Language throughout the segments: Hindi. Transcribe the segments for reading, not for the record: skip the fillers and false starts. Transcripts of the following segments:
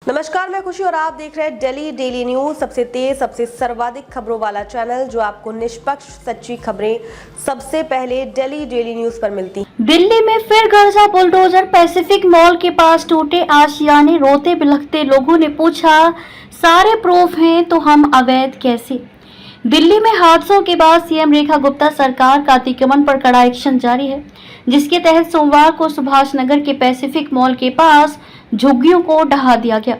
नमस्कार, मैं खुशी और आप देख रहे हैं दिल्ली डेली न्यूज, सबसे तेज सबसे सर्वाधिक खबरों वाला चैनल जो आपको निष्पक्ष सच्ची खबरें सबसे पहले दिल्ली डेली न्यूज पर मिलती हैं। दिल्ली में फिर गरजा बुलडोजर, पैसिफिक मॉल के पास टूटे आशियाने, रोते बिलखते लोगों ने पूछा सारे प्रूफ हैं तो हम अवैध कैसे। दिल्ली में हादसों के बाद सीएम रेखा गुप्ता सरकार का अतिक्रमण पर कड़ा एक्शन जारी है, जिसके तहत सोमवार को सुभाष नगर के पैसिफिक मॉल के पास झुग्गियों को ढहा दिया गया।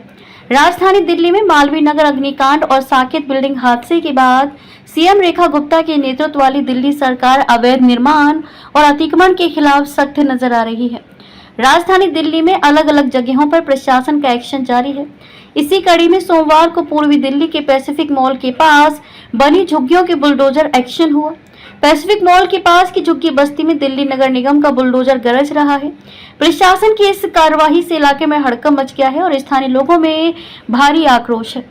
राजधानी दिल्ली में मालवीय नगर अग्निकांड और साकेत बिल्डिंग हादसे के बाद सीएम रेखा गुप्ता के नेतृत्व वाली दिल्ली सरकार अवैध निर्माण और अतिक्रमण के खिलाफ सख्त नजर आ रही है। राजधानी दिल्ली में अलग अलग जगहों पर प्रशासन का एक्शन जारी है। इसी कड़ी में सोमवार को पूर्वी दिल्ली के पैसिफिक मॉल के पास बनी झुग्गियों के बुलडोजर एक्शन हुआ। पैसिफिक मॉल के पास की झुग्गी बस्ती में दिल्ली नगर निगम का बुलडोजर गरज रहा है। प्रशासन की इस कार्रवाई से इलाके में हड़कंप मच गया है और स्थानीय लोगों में भारी आक्रोश है।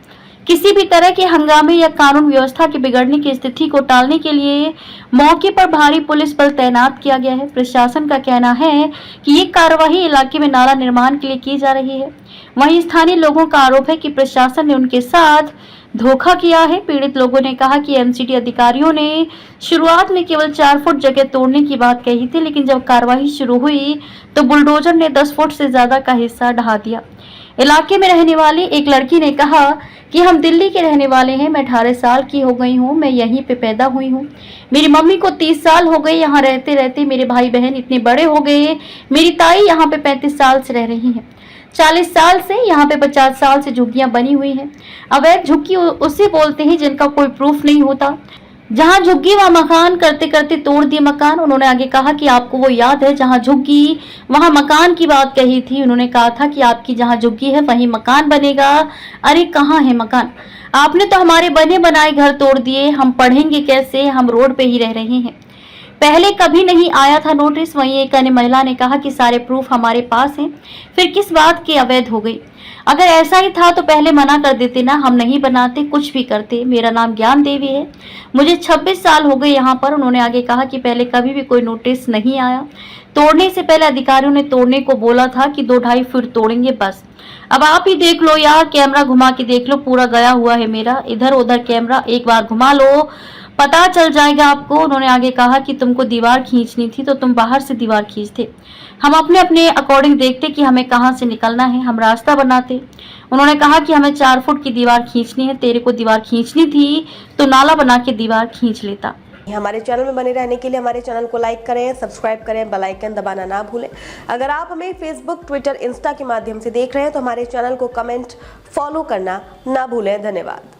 किसी भी तरह के हंगामे या कानून व्यवस्था के बिगड़ने की स्थिति को टालने के लिए मौके पर भारी पुलिस बल तैनात किया गया है। प्रशासन का कहना है कि ये कार्रवाई इलाके में नाला निर्माण के लिए की जा रही है। वहीं स्थानीय लोगों का आरोप है कि प्रशासन ने उनके साथ धोखा किया है। पीड़ित लोगों ने कहा कि एमसीडी अधिकारियों ने शुरुआत में केवल 4 फुट जगह तोड़ने की बात कही थी, लेकिन जब कार्रवाई शुरू हुई तो बुलडोजर ने 10 फुट से ज्यादा का हिस्सा ढहा दिया। इलाके में रहने वाली एक लड़की ने कहा कि हम दिल्ली के रहने वाले हैं, मैं 18 साल की हो गई हूँ, मैं यहीं पे पैदा हुई हूँ। मेरी मम्मी को 30 साल हो गए यहाँ रहते रहते, मेरे भाई बहन इतने बड़े हो गए, मेरी ताई यहाँ पे 35 साल से रह रही हैं, 40 साल से, यहाँ पे 50 साल से झुग्गियां बनी हुई हैं। अवैध झुग्गी उसे बोलते हैं जिनका कोई प्रूफ नहीं होता। जहां झुग्गी वहां मकान, करते करते तोड़ दिए मकान। उन्होंने आगे कहा कि आपको वो याद है जहां झुग्गी वहां मकान की बात कही थी। उन्होंने कहा था कि आपकी जहां झुग्गी है वहीं मकान बनेगा। अरे कहाँ है मकान? आपने तो हमारे बने बनाए घर तोड़ दिए, हम पढ़ेंगे कैसे, हम रोड पे ही रह रहे हैं। पहले कभी नहीं आया था नोटिस। वहीं एक अन्य महिला ने कहा कि सारे प्रूफ हमारे पास हैं, फिर किस बात की अवैध हो गई? अगर ऐसा ही था तो पहले मना कर देते ना, हम नहीं बनाते, कुछ भी करते। मेरा नाम ज्ञान देवी है, मुझे 26 साल हो गए यहाँ पर। उन्होंने आगे कहा कि पहले कभी भी कोई नोटिस नहीं आया। तोड़ने से पहले अधिकारियों ने तोड़ने को बोला था कि 2-2.5 फीट तोड़ेंगे बस। अब आप ही देख लो यार, कैमरा घुमा के देख लो, पूरा गया हुआ है मेरा। इधर उधर कैमरा एक बार घुमा लो, पता चल जाएगा आपको। उन्होंने आगे कहा कि तुमको दीवार खींचनी थी तो तुम बाहर से दीवार खींचते, हम अपने अपने अकॉर्डिंग देखते कि हमें कहां से निकलना है, हम रास्ता बनाते। उन्होंने कहा कि हमें 4 फुट की दीवार खींचनी है, तेरे को दीवार खींचनी थी तो नाला बना के दीवार खींच लेता। हमारे चैनल में बने रहने के लिए हमारे चैनल को लाइक करें, सब्सक्राइब करें, बेल आइकन दबाना ना भूलें। अगर आप हमें फेसबुक, ट्विटर, इंस्टा के माध्यम से देख रहे हैं तो हमारे चैनल को कमेंट, फॉलो करना ना भूलें। धन्यवाद।